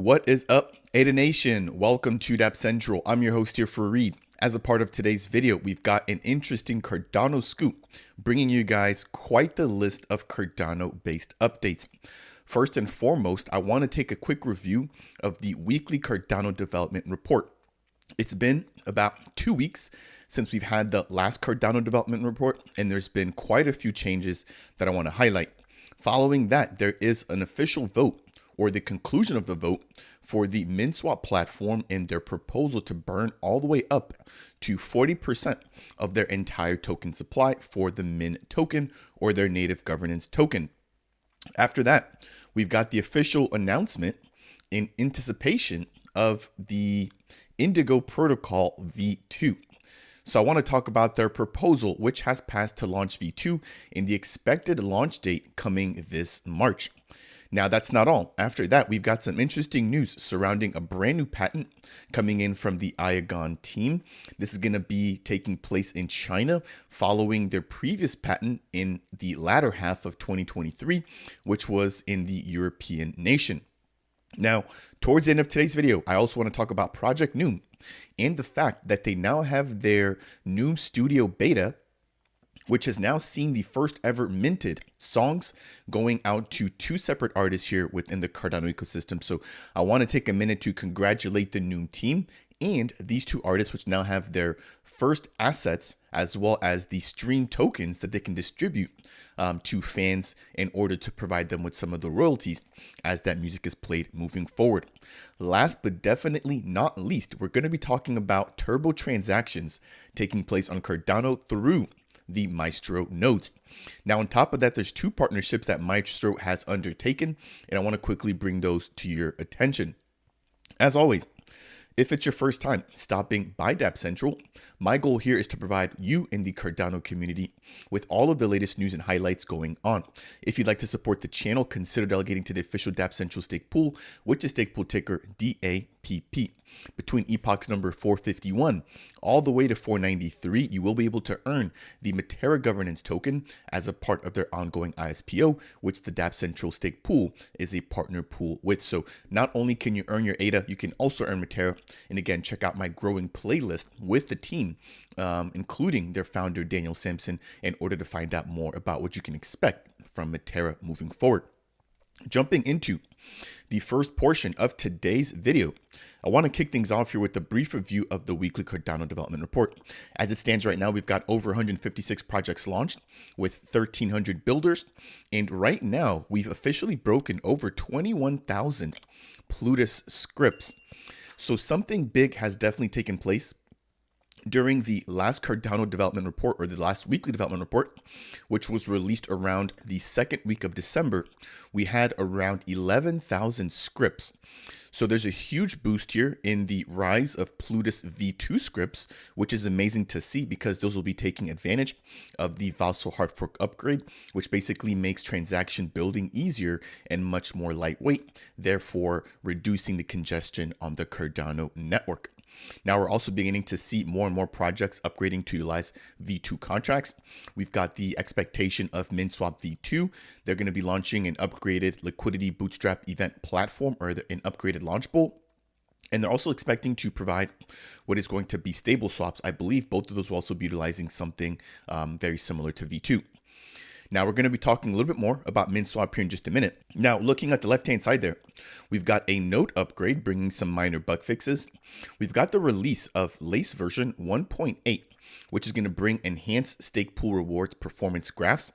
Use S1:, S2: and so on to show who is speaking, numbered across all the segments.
S1: What is up, Ada Nation? Welcome to Dapp Central. I'm your host here for Reed. As a part of today's video, we've got an interesting Cardano scoop, bringing you guys quite the list of Cardano-based updates. First and foremost, I want to take a quick review of the weekly Cardano development report. It's been about 2 weeks since we've had the last Cardano development report, and there's been quite a few changes that I want to highlight. Following that, there is an official vote, or the conclusion of the vote, for the Menswap platform and their proposal to burn all the way up to 40% of their entire token supply for the Min token, or their native governance token. After that, we've got the official announcement in anticipation of the Indigo Protocol V2. So I want to talk about their proposal, which has passed to launch V2 and the expected launch date coming this March. Now, that's not all. After that, we've got some interesting news surrounding a brand new patent coming in from the Iagon team. This is going to be taking place in China following their previous patent in the latter half of 2023, which was in the European nation. Now, towards the end of today's video, I also want to talk about Project NEWM and the fact that they now have their NEWM Studio beta, which has now seen the first ever minted songs going out to 2 separate artists here within the Cardano ecosystem. So I want to take a minute to congratulate the NEWM team and these 2 artists, which now have their first assets as well as the stream tokens that they can distribute to fans in order to provide them with some of the royalties as that music is played moving forward. Last but definitely not least, we're going to be talking about turbo transactions taking place on Cardano through the Maestro nodes. Now, on top of that, there's 2 partnerships that Maestro has undertaken, and I want to quickly bring those to your attention. As always, if it's your first time stopping by Dapp Central, my goal here is to provide you in the Cardano community with all of the latest news and highlights going on. If you'd like to support the channel, consider delegating to the official Dapp Central stake pool, which is stake pool ticker DAPP. Between epochs number 451 all the way to 493, you will be able to earn the Matera governance token as a part of their ongoing ISPO, which the Dapp Central stake pool is a partner pool with. So not only can you earn your ADA, you can also earn Matera. And again, check out my growing playlist with the team, including their founder, Daniel Sampson, in order to find out more about what you can expect from Matera moving forward. Jumping into the first portion of today's video, I want to kick things off here with a brief review of the weekly Cardano development report. As it stands right now, we've got over 156 projects launched with 1,300 builders. And right now, we've officially broken over 21,000 Plutus scripts. So something big has definitely taken place during the last Cardano development report, or the last weekly development report, which was released around the second week of December. We had around 11,000 scripts. So there's a huge boost here in the rise of Plutus V2 scripts, which is amazing to see because those will be taking advantage of the Vassal hard fork upgrade, which basically makes transaction building easier and much more lightweight, therefore reducing the congestion on the Cardano network. Now we're also beginning to see more and more projects upgrading to utilize V2 contracts. We've got the expectation of Minswap V2. They're going to be launching an upgraded liquidity bootstrap event platform, or an upgraded launch pool. And they're also expecting to provide what is going to be stable swaps. I believe both of those will also be utilizing something very similar to V2. Now we're going to be talking a little bit more about Menswap here in just a minute. Now, looking at the left-hand side there, we've got a node upgrade bringing some minor bug fixes. We've got the release of Lace version 1.8, which is going to bring enhanced stake pool rewards performance graphs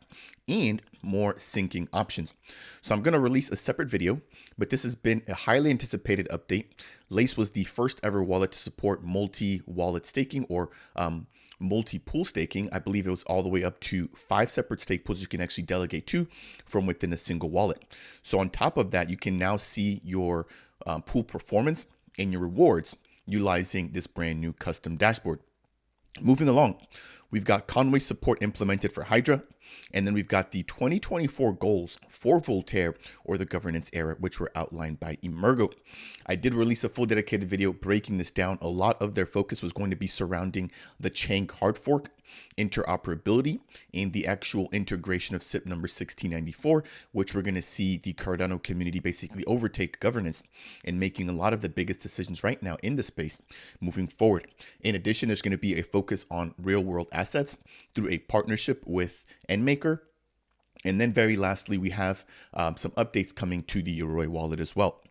S1: and more syncing options. So I'm going to release a separate video, but this has been a highly anticipated update. Lace was the first ever wallet to support multi-wallet staking, or multi-pool staking. I believe it was all the way up to 5 separate stake pools you can actually delegate to from within a single wallet. So on top of that, you can now see your pool performance and your rewards utilizing this brand new custom dashboard. Moving along, We've got Conway support implemented for Hydra, and then we've got the 2024 goals for Voltaire, or the governance era, which were outlined by Emergo. I did release a full dedicated video breaking this down. A lot of their focus was going to be surrounding the Chain hard fork, interoperability, and the actual integration of SIP number 1694, which we're going to see the Cardano community basically overtake governance and making a lot of the biggest decisions right now in the space moving forward. In addition, there's going to be a focus on real world assets through a partnership with NMaker. And then very lastly, we have some updates coming to the Yoroi wallet as well.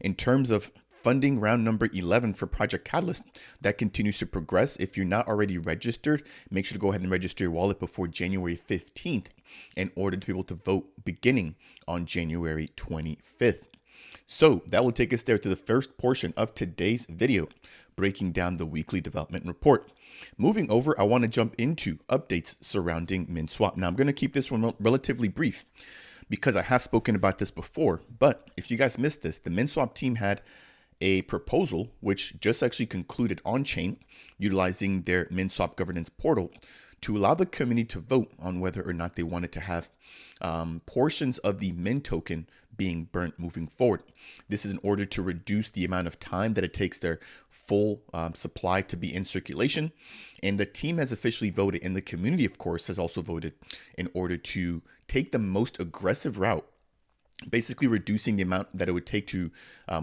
S1: In terms of funding round number 11 for Project Catalyst, that continues to progress. If you're not already registered, make sure to go ahead and register your wallet before January 15th in order to be able to vote beginning on January 25th. So that will take us there to the first portion of today's video, breaking down the weekly development report. Moving over, I want to jump into updates surrounding Minswap. Now, I'm going to keep this one relatively brief because I have spoken about this before. But if you guys missed this, the Menswap team had a proposal which just actually concluded on chain, utilizing their Menswap governance portal to allow the community to vote on whether or not they wanted to have portions of the Min token being burnt moving forward. This is in order to reduce the amount of time that it takes their full supply to be in circulation. And the team has officially voted, and the community, of course, has also voted in order to take the most aggressive route, basically reducing the amount that it would take to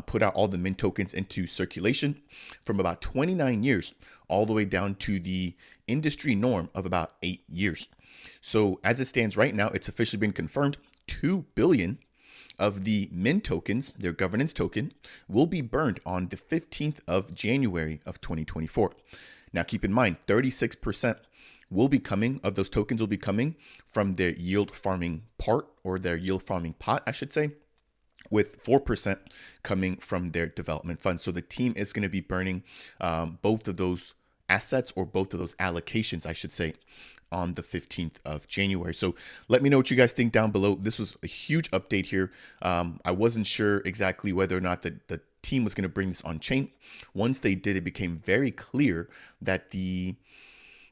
S1: put out all the Min tokens into circulation from about 29 years all the way down to the industry norm of about 8 years. So as it stands right now, it's officially been confirmed 2 billion of the Min tokens, their governance token, will be burned on the 15th of January of 2024. Now keep in mind, 36% will be coming of those tokens will be coming from their yield farming part, or their yield farming pot, I should say, with 4% coming from their development fund. So the team is going to be burning both of those assets, or both of those allocations, I should say, on the 15th of January. So let me know what you guys think down below. This was a huge update here. I wasn't sure exactly whether or not the team was going to bring this on chain. Once they did, it became very clear that the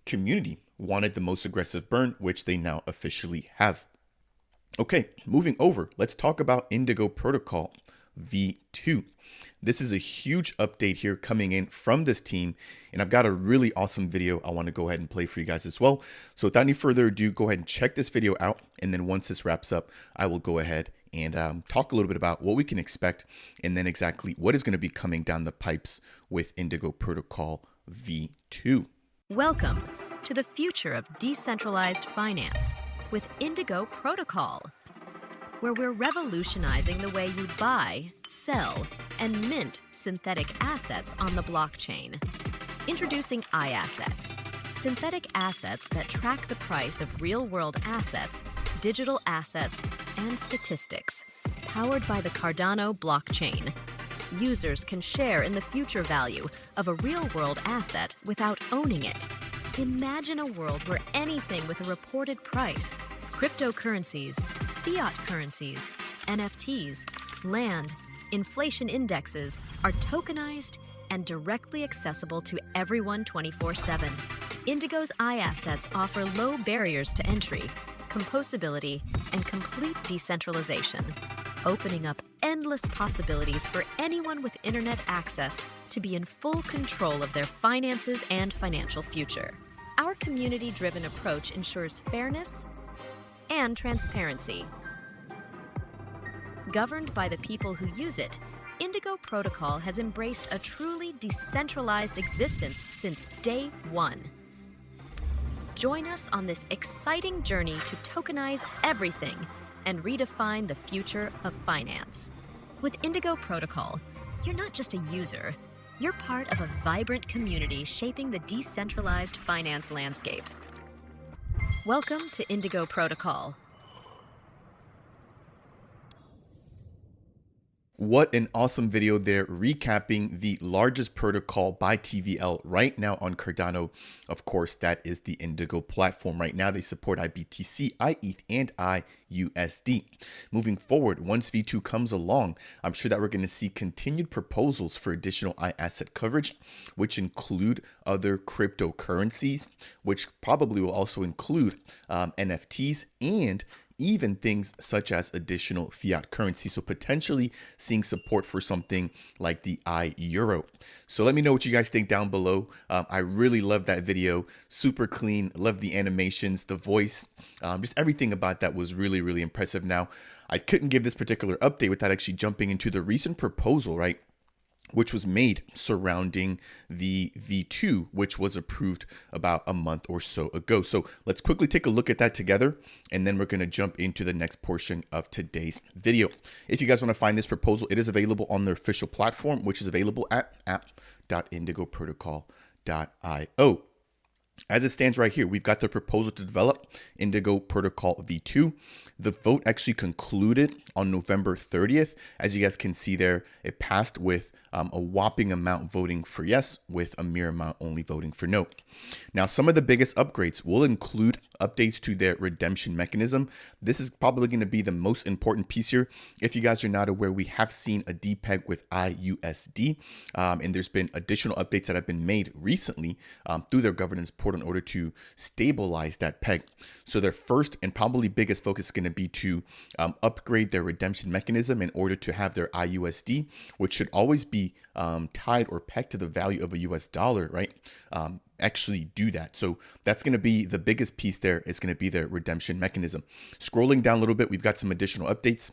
S1: community wanted the most aggressive burn, which they now officially have. Okay, moving over, let's talk about Indigo Protocol V2. This is a huge update here coming in from this team, and I've got a really awesome video I want to go ahead and play for you guys as well. So without any further ado, go ahead and check this video out, and then once this wraps up, I will go ahead and talk a little bit about what we can expect, and then exactly what is going to be coming down the pipes with Indigo Protocol V2.
S2: Welcome to the future of decentralized finance with Indigo Protocol, where we're revolutionizing the way you buy, sell, and mint synthetic assets on the blockchain. Introducing iAssets, synthetic assets that track the price of real-world assets, digital assets, and statistics. Powered by the Cardano blockchain, users can share in the future value of a real-world asset without owning it. Imagine a world where anything with a reported price, cryptocurrencies, fiat currencies, NFTs, land, inflation indexes are tokenized and directly accessible to everyone 24/7. Indigo's iAssets offer low barriers to entry, composability, and complete decentralization, opening up endless possibilities for anyone with internet access to be in full control of their finances and financial future. Our community-driven approach ensures fairness and transparency. Governed by the people who use it, Indigo Protocol has embraced a truly decentralized existence since day one. Join us on this exciting journey to tokenize everything and redefine the future of finance. With Indigo Protocol, you're not just a user, you're part of a vibrant community shaping the decentralized finance landscape. Welcome to Indigo Protocol.
S1: What an awesome video there, recapping the largest protocol by TVL right now on Cardano. Of course, that is the Indigo platform. Right now, they support IBTC, IETH, and IUSD. Moving forward, once V2 comes along, I'm sure that we're going to see continued proposals for additional asset coverage, which include other cryptocurrencies, which probably will also include NFTs and even things such as additional fiat currency. So potentially seeing support for something like the iEuro. So let me know what you guys think down below. I really love that video. Super clean. Love the animations, the voice, just everything about that was really, really impressive. Now, I couldn't give this particular update without actually jumping into the recent proposal, right, which was made surrounding the V2, which was approved about a month or so ago. So let's quickly take a look at that together, and then we're going to jump into the next portion of today's video. If you guys want to find this proposal, it is available on their official platform, which is available at app.indigoprotocol.io. As it stands right here, we've got the proposal to develop Indigo Protocol V2. The vote actually concluded on November 30th. As you guys can see there, it passed with a whopping amount voting for yes, with a mere amount only voting for no. Now, some of the biggest upgrades will include updates to their redemption mechanism. This is probably going to be the most important piece here. If you guys are not aware, we have seen a depeg with IUSD, and there's been additional updates that have been made recently through their governance portal in order to stabilize that peg. So their first and probably biggest focus is going to be to upgrade their redemption mechanism in order to have their IUSD, which should always be tied or pegged to the value of a US dollar, right? Actually do that. So that's going to be the biggest piece there. It's going to be their redemption mechanism. Scrolling down a little bit, we've got some additional updates.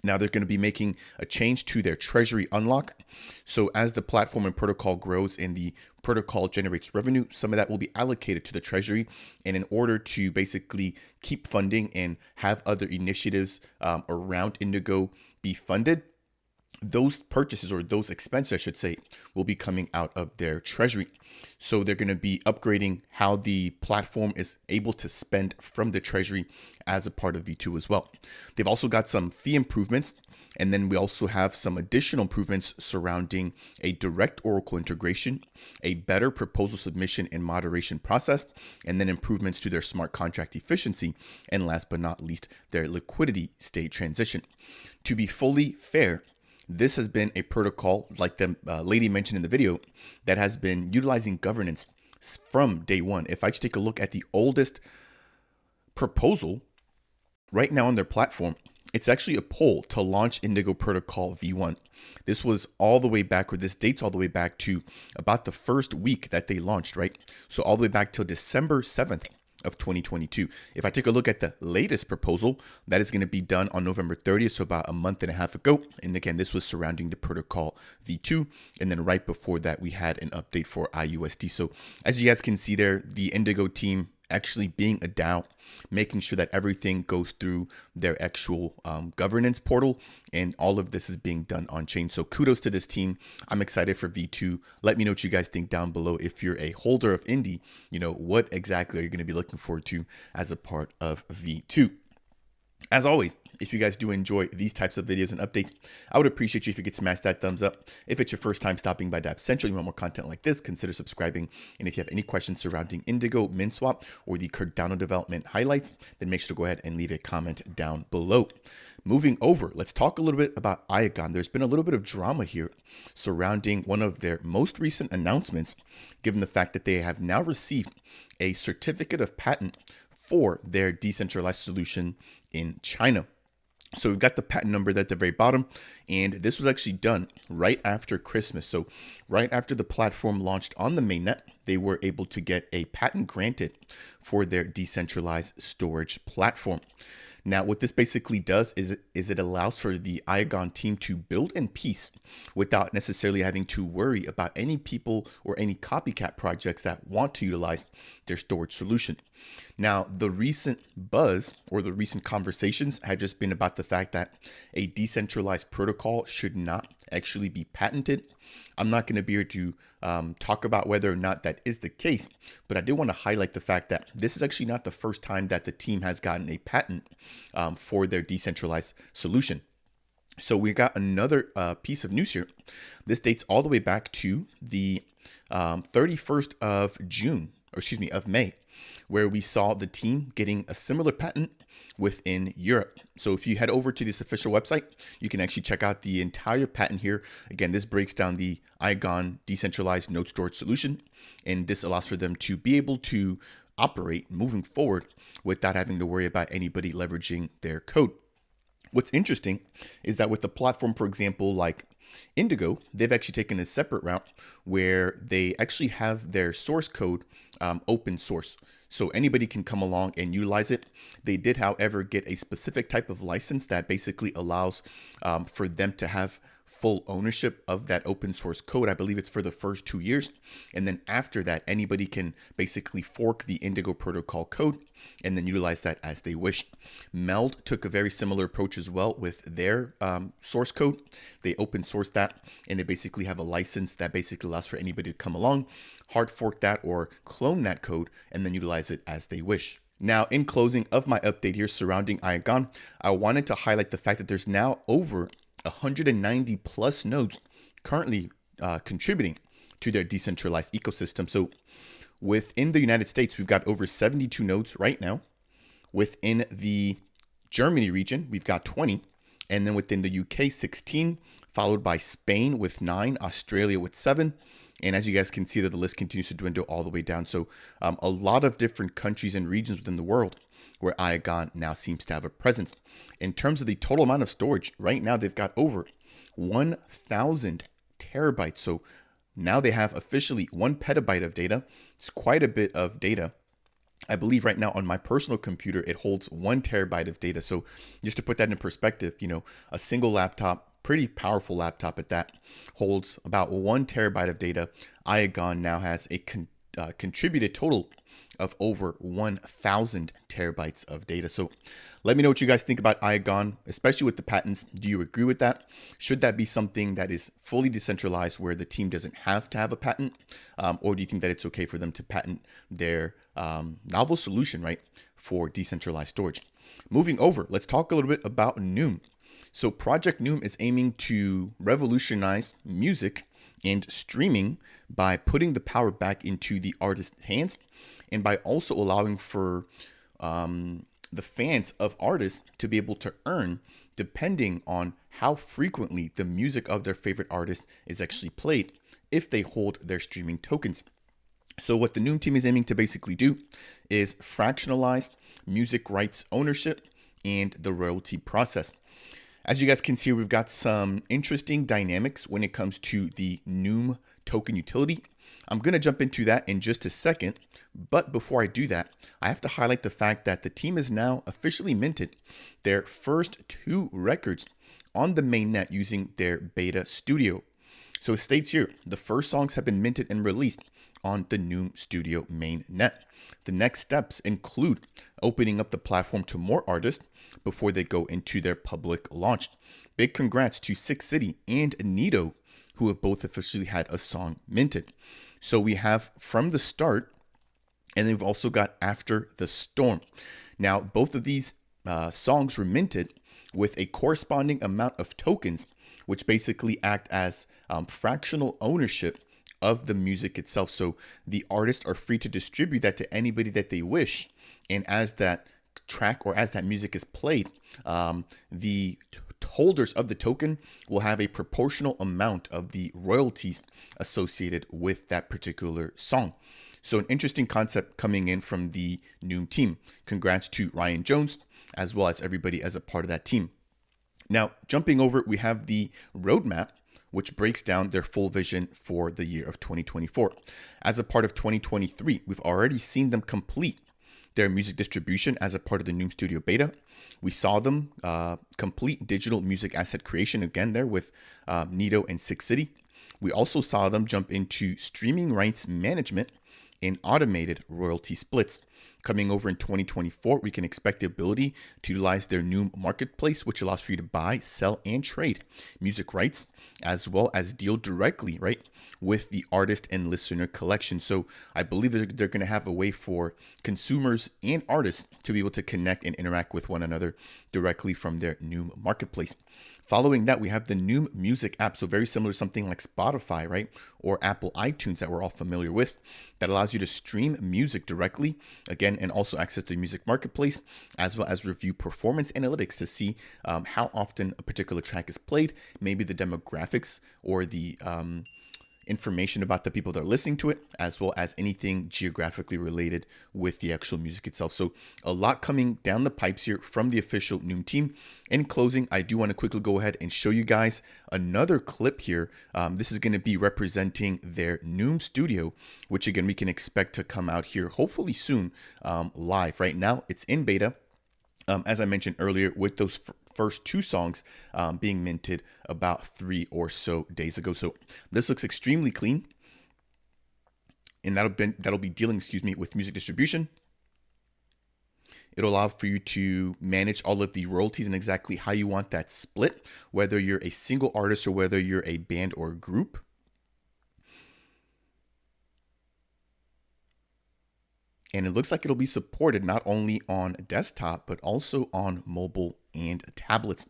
S1: Now they're going to be making a change to their treasury unlock. So as the platform and protocol grows and the protocol generates revenue, some of that will be allocated to the treasury. And in order to basically keep funding and have other initiatives around Indigo be funded, those purchases, or those expenses, I should say, will be coming out of their treasury. So they're going to be upgrading how the platform is able to spend from the treasury as a part of V2 as well. They've also got some fee improvements. And then we also have some additional improvements surrounding a direct Oracle integration, a better proposal submission and moderation process, and then improvements to their smart contract efficiency. And last but not least, their liquidity state transition. To be fully fair, this has been a protocol, like the lady mentioned in the video, that has been utilizing governance from day one. If I just take a look at the oldest proposal right now on their platform, it's actually a poll to launch Indigo Protocol V1. This was all the way back, or this dates all the way back to about the first week that they launched, right? So all the way back till December 7th. Of 2022. If I take a look at the latest proposal, that is going to be done on November 30th, so about a month and a half ago. And again, this was surrounding the protocol V2. And then right before that, we had an update for IUSD. So as you guys can see there, the Indigo team actually being a DAO, making sure that everything goes through their actual governance portal, and all of this is being done on chain. So kudos to this team. I'm excited for V2. Let me know what you guys think down below. If you're a holder of Indy, what exactly are you going to be looking forward to as a part of V2? As always, if you guys do enjoy these types of videos and updates, I would appreciate you if you could smash that thumbs up. If it's your first time stopping by Dapp Central, you want more content like this, consider subscribing. And if you have any questions surrounding Indigo, Menswap, or the Cardano development highlights, then make sure to go ahead and leave a comment down below. Moving over, let's talk a little bit about Iagon. There's been a little bit of drama here surrounding one of their most recent announcements, given the fact that they have now received a certificate of patent for their decentralized solution in China. So we've got the patent number at the very bottom, and this was actually done right after Christmas. So right after the platform launched on the mainnet, they were able to get a patent granted for their decentralized storage platform. Now, what this basically does is it allows for the Iagon team to build in peace without necessarily having to worry about any people or any copycat projects that want to utilize their storage solution. Now, the recent buzz or the recent conversations have just been about the fact that a decentralized protocol should not actually be patented. I'm not going to be here to talk about whether or not that is the case, but I do want to highlight the fact that this is actually not the first time that the team has gotten a patent for their decentralized solution. So we got another piece of news here. This dates all the way back to the 31st of June, or excuse me, of May, where we saw the team getting a similar patent within Europe. So if you head over to this official website, you can actually check out the entire patent here. Again, this breaks down the Iagon decentralized node storage solution, and this allows for them to be able to operate moving forward without having to worry about anybody leveraging their code. What's interesting is that with the platform, for example, like Indigo, they've actually taken a separate route where they actually have their source code open source. So anybody can come along and utilize it. They did, however, get a specific type of license that basically allows for them to have full ownership of that open source code. I believe it's for the first 2 years. And then after that, anybody can basically fork the Indigo Protocol code and then utilize that as they wish. Meld took a very similar approach as well with their source code. They open sourced that, and they basically have a license that basically allows for anybody to come along, hard fork that or clone that code, and then utilize it as they wish. Now, in closing of my update here surrounding Iagon, I wanted to highlight the fact that there's now over 190 plus nodes currently contributing to their decentralized ecosystem. So within the United States, we've got over 72 nodes right now. Within the Germany region, we've got 20. And then within the UK, 16, followed by Spain with 9, Australia with 7. And as you guys can see that the list continues to dwindle all the way down. So a lot of different countries and regions within the world where Iagon now seems to have a presence. In terms of the total amount of storage, right now they've got over 1,000 terabytes. So now they have officially 1 petabyte of data. It's quite a bit of data. I believe right now on my personal computer, it holds 1 terabyte of data. So just to put that in perspective, you know, a single laptop, pretty powerful laptop at that, holds about 1 terabyte of data. Iagon now has a contributed total of over 1,000 terabytes of data. So let me know what you guys think about Iagon, especially with the patents. Do you agree with that? Should that be something that is fully decentralized where the team doesn't have to have a patent? Or do you think that it's okay for them to patent their novel solution, right, for decentralized storage? Moving over, let's talk a little bit about NEWM. So Project NEWM is aiming to revolutionize music and streaming by putting the power back into the artist's hands, and by also allowing for the fans of artists to be able to earn depending on how frequently the music of their favorite artist is actually played if they hold their streaming tokens. So what the NEWM team is aiming to basically do is fractionalize music rights ownership and the royalty process. As you guys can see, we've got some interesting dynamics when it comes to the NEWM token utility. I'm going to jump into that in just a second. But before I do that, I have to highlight the fact that the team has now officially minted their first 2 records on the mainnet using their beta studio. So it states here, the first songs have been minted and released on the NEWM Studio mainnet. The next steps include opening up the platform to more artists before they go into their public launch. Big congrats to Six City and Nito, who have both officially had a song minted. So we have From the Start, and then we've also got After the Storm. Now, both of these songs were minted with a corresponding amount of tokens, which basically act as fractional ownership of the music itself. So the artists are free to distribute that to anybody that they wish. And as that track or as that music is played, the holders of the token will have a proportional amount of the royalties associated with that particular song. So an interesting concept coming in from the NEWM team. Congrats to Ryan Jones, as well as everybody as a part of that team. Now, jumping over, we have the roadmap, which breaks down their full vision for the year of 2024. As a part of 2023, we've already seen them complete their music distribution as a part of the NEWM Studio beta. We saw them complete digital music asset creation again there with Nito and Six City. We also saw them jump into streaming rights management and automated royalty splits. Coming over in 2024, we can expect the ability to utilize their NEWM marketplace, which allows for you to buy, sell, and trade music rights, as well as deal directly, right, with the artist and listener collection. So I believe they're going to have a way for consumers and artists to be able to connect and interact with one another directly from their NEWM marketplace. Following that, we have the NEWM Music app. So very similar to something like Spotify, right? Or Apple iTunes that we're all familiar with, that allows you to stream music directly, again, and also access the music marketplace, as well as review performance analytics to see how often a particular track is played, maybe the demographics or the information about the people that are listening to it, as well as anything geographically related with the actual music itself. So a lot coming down the pipes here from the official NEWM team. In closing, I do want to quickly go ahead and show you guys another clip here. This is going to be representing their NEWM studio, which again, we can expect to come out here hopefully soon live. Right now, it's in beta. As I mentioned earlier, with those first two songs being minted about 3 or so days ago. So this looks extremely clean, and that'll be dealing, with music distribution. It'll allow for you to manage all of the royalties and exactly how you want that split, whether you're a single artist or whether you're a band or a group. And it looks like it'll be supported not only on desktop, but also on mobile and tablets.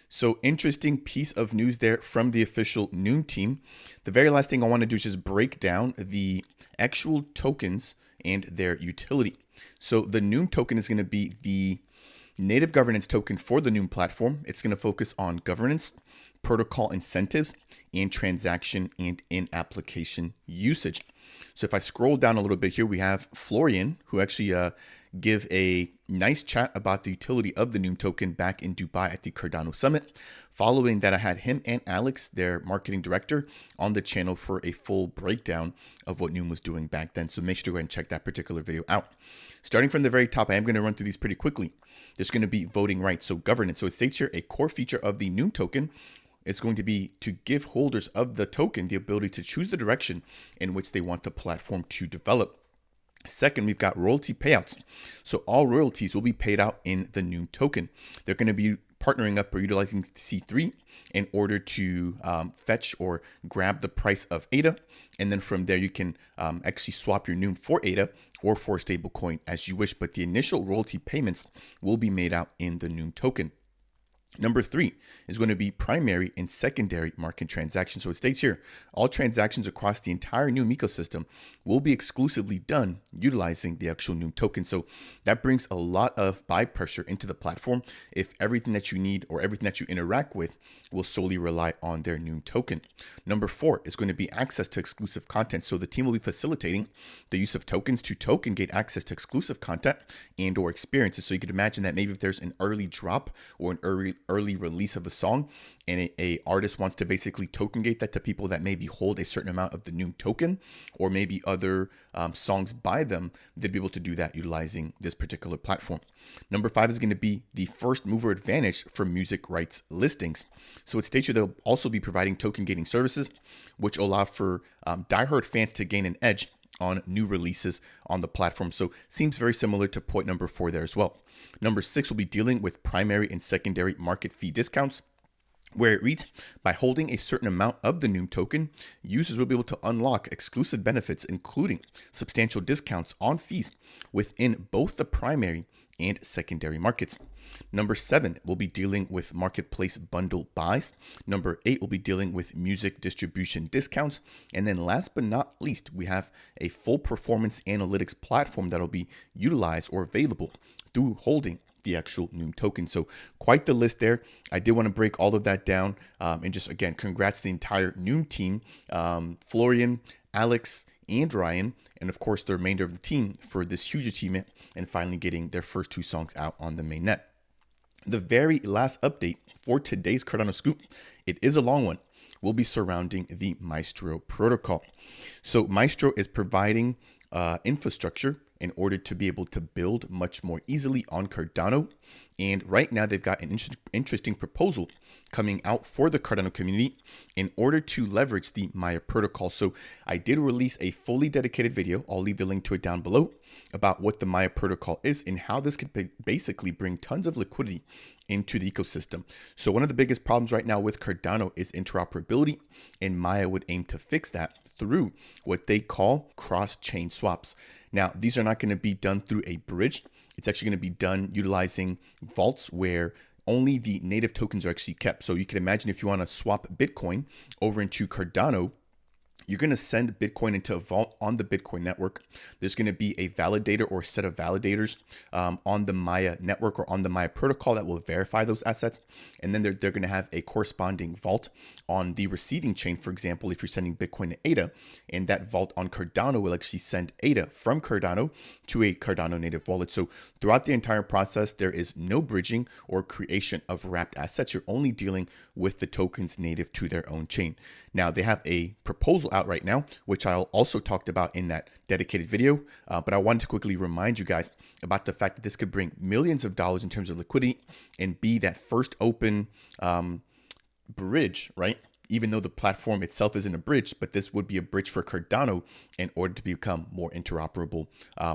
S1: So interesting piece of news there from the official NEWM team. The very last thing I want to do is just break down the actual tokens and their utility. So the NEWM token is going to be the native governance token for the NEWM platform. It's going to focus on governance, protocol incentives, and transaction and in-application usage. So if I scroll down a little bit here, we have Florian, who actually give a nice chat about the utility of the NEWM token back in Dubai at the Cardano Summit. Following that, I had him and Alex, their marketing director, on the channel for a full breakdown of what NEWM was doing back then. So make sure to go ahead and check that particular video out. Starting from the very top, I am going to run through these pretty quickly. There's going to be voting rights, so governance. So it states here, a core feature of the NEWM token is going to be to give holders of the token the ability to choose the direction in which they want the platform to develop. Second, we've got royalty payouts. So all royalties will be paid out in the NEWM token. They're going to be partnering up or utilizing C3 in order to fetch or grab the price of ADA. And then from there, you can actually swap your NEWM for ADA or for a stablecoin as you wish. But the initial royalty payments will be made out in the NEWM token. Number 3 is going to be primary and secondary market transactions. So it states here, all transactions across the entire NEWM ecosystem will be exclusively done utilizing the actual NEWM token. So that brings a lot of buy pressure into the platform if everything that you need or everything that you interact with will solely rely on their NEWM token. Number 4 is going to be access to exclusive content. So the team will be facilitating the use of tokens to token gate access to exclusive content and or experiences. So you could imagine that maybe if there's an early drop or an early release of a song and a artist wants to basically token gate that to people that maybe hold a certain amount of the NEWM token, or maybe other songs by them, they'd be able to do that utilizing this particular platform. Number 5 is going to be the first mover advantage for music rights listings. So it states here they'll also be providing token gating services, which allow for diehard fans to gain an edge on new releases on the platform. So seems very similar to point number 4 there as well. Number 6 will be dealing with primary and secondary market fee discounts, where it reads, by holding a certain amount of the NEWM token, users will be able to unlock exclusive benefits, including substantial discounts on fees within both the primary and secondary markets. Number 7 will be dealing with marketplace bundle buys. Number 8 will be dealing with music distribution discounts. And then last but not least, we have a full performance analytics platform that'll be utilized or available through holding the actual NEWM token. So quite the list there. I did want to break all of that down and just again, congrats to the entire NEWM team, Florian, Alex, and Ryan, and of course the remainder of the team for this huge achievement and finally getting their first 2 songs out on the mainnet. The very last update for today's Cardano Scoop, it is a long one, will be surrounding the Maestro protocol. So Maestro is providing infrastructure in order to be able to build much more easily on Cardano. And right now they've got an interesting proposal coming out for the Cardano community in order to leverage the Maya protocol. So I did release a fully dedicated video, I'll leave the link to it down below, about what the Maya protocol is and how this could basically bring tons of liquidity into the ecosystem. So one of the biggest problems right now with Cardano is interoperability, and Maya would aim to fix that through what they call cross-chain swaps. Now, these are not going to be done through a bridge. It's actually going to be done utilizing vaults where only the native tokens are actually kept. So you can imagine if you want to swap Bitcoin over into Cardano, you're going to send Bitcoin into a vault on the Bitcoin network. There's going to be a validator or set of validators on the Maya network or on the Maya protocol that will verify those assets. And then they're going to have a corresponding vault on the receiving chain. For example, if you're sending Bitcoin to ADA, and that vault on Cardano will actually send ADA from Cardano to a Cardano native wallet. So throughout the entire process, there is no bridging or creation of wrapped assets. You're only dealing with the tokens native to their own chain. Now, they have a proposal out right now, which I'll also talked about in that dedicated video. But I wanted to quickly remind you guys about the fact that this could bring millions of dollars in terms of liquidity and be that first open bridge, right? Even though the platform itself isn't a bridge, but this would be a bridge for Cardano in order to become more interoperable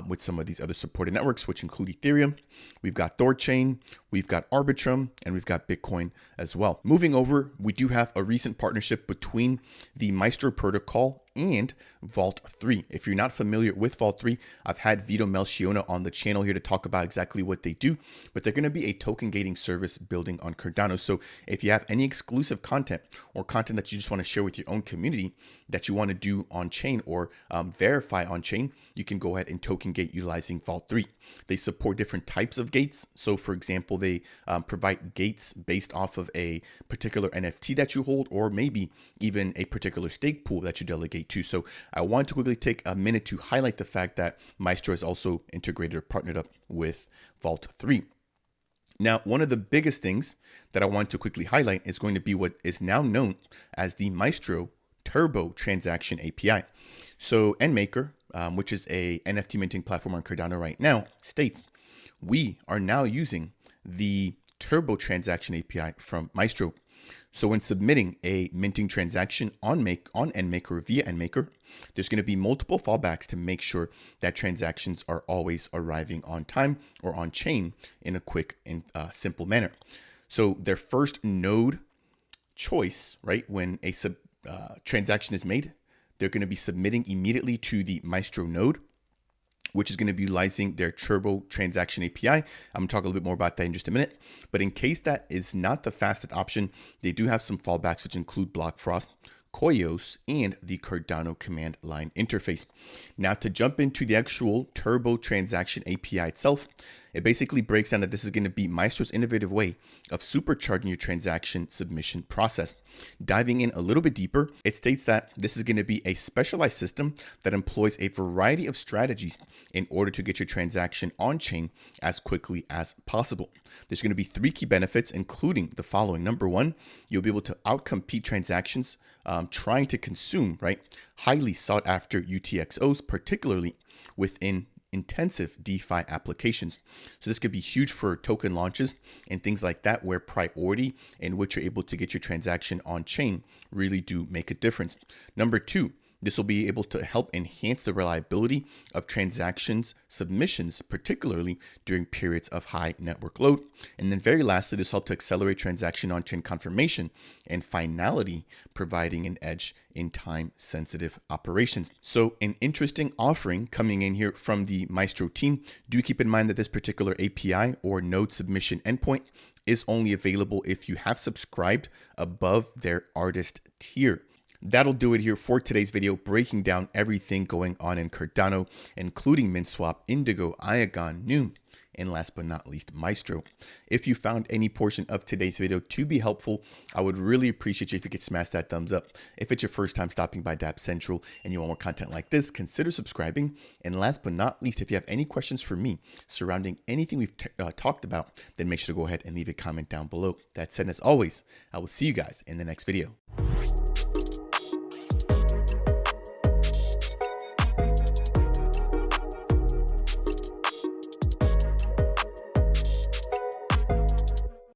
S1: with some of these other supported networks, which include Ethereum. We've got Thorchain, we've got Arbitrum, and we've got Bitcoin as well. Moving over, we do have a recent partnership between the Maestro Protocol and Vault 3. If you're not familiar with Vault 3, I've had Vito Melchiona on the channel here to talk about exactly what they do, but they're going to be a token gating service building on Cardano. So if you have any exclusive content or content that you just want to share with your own community that you want to do on chain or verify on chain, you can go ahead and token gate utilizing Vault 3. They support different types of gates. So for example, they provide gates based off of a particular NFT that you hold, or maybe even a particular stake pool that you delegate to. So I want to quickly take a minute to highlight the fact that Maestro is also integrated or partnered up with Vault 3. Now, one of the biggest things that I want to quickly highlight is going to be what is now known as the Maestro Turbo Transaction API. So NMaker, which is a NFT minting platform on Cardano right now, states we are now using the Turbo Transaction API from Maestro. So when submitting a minting transaction on NMaker via NMaker, there's going to be multiple fallbacks to make sure that transactions are always arriving on time or on chain in a quick and simple manner. So their first node choice, right, when a transaction is made, they're going to be submitting immediately to the Maestro node, which is going to be utilizing their Turbo Transaction API. I'm going to talk a little bit more about that in just a minute. But in case that is not the fastest option, they do have some fallbacks, which include Block Frost, Koios, and the Cardano command line interface. Now, to jump into the actual Turbo Transaction API itself, it basically breaks down that this is going to be Maestro's innovative way of supercharging your transaction submission process. Diving in a little bit deeper, it states that this is going to be a specialized system that employs a variety of strategies in order to get your transaction on chain as quickly as possible. There's going to be 3 key benefits, including the following. Number 1, you'll be able to outcompete transactions trying to consume, right, highly sought after UTXOs, particularly within intensive DeFi applications. So this could be huge for token launches and things like that, where priority in which you're able to get your transaction on chain really do make a difference. Number 2, this will be able to help enhance the reliability of transactions submissions, particularly during periods of high network load. And then very lastly, this helps to accelerate transaction on-chain confirmation and finality, providing an edge in time-sensitive operations. So an interesting offering coming in here from the Maestro team. Do keep in mind that this particular API or node submission endpoint is only available if you have subscribed above their artist tier. That'll do it here for today's video, breaking down everything going on in Cardano, including Minswap, Indigo, Iagon, NEWM, and last but not least, Maestro. If you found any portion of today's video to be helpful, I would really appreciate you if you could smash that thumbs up. If it's your first time stopping by Dapp Central and you want more content like this, consider subscribing. And last but not least, if you have any questions for me surrounding anything we've talked about, then make sure to go ahead and leave a comment down below. That said, as always, I will see you guys in the next video.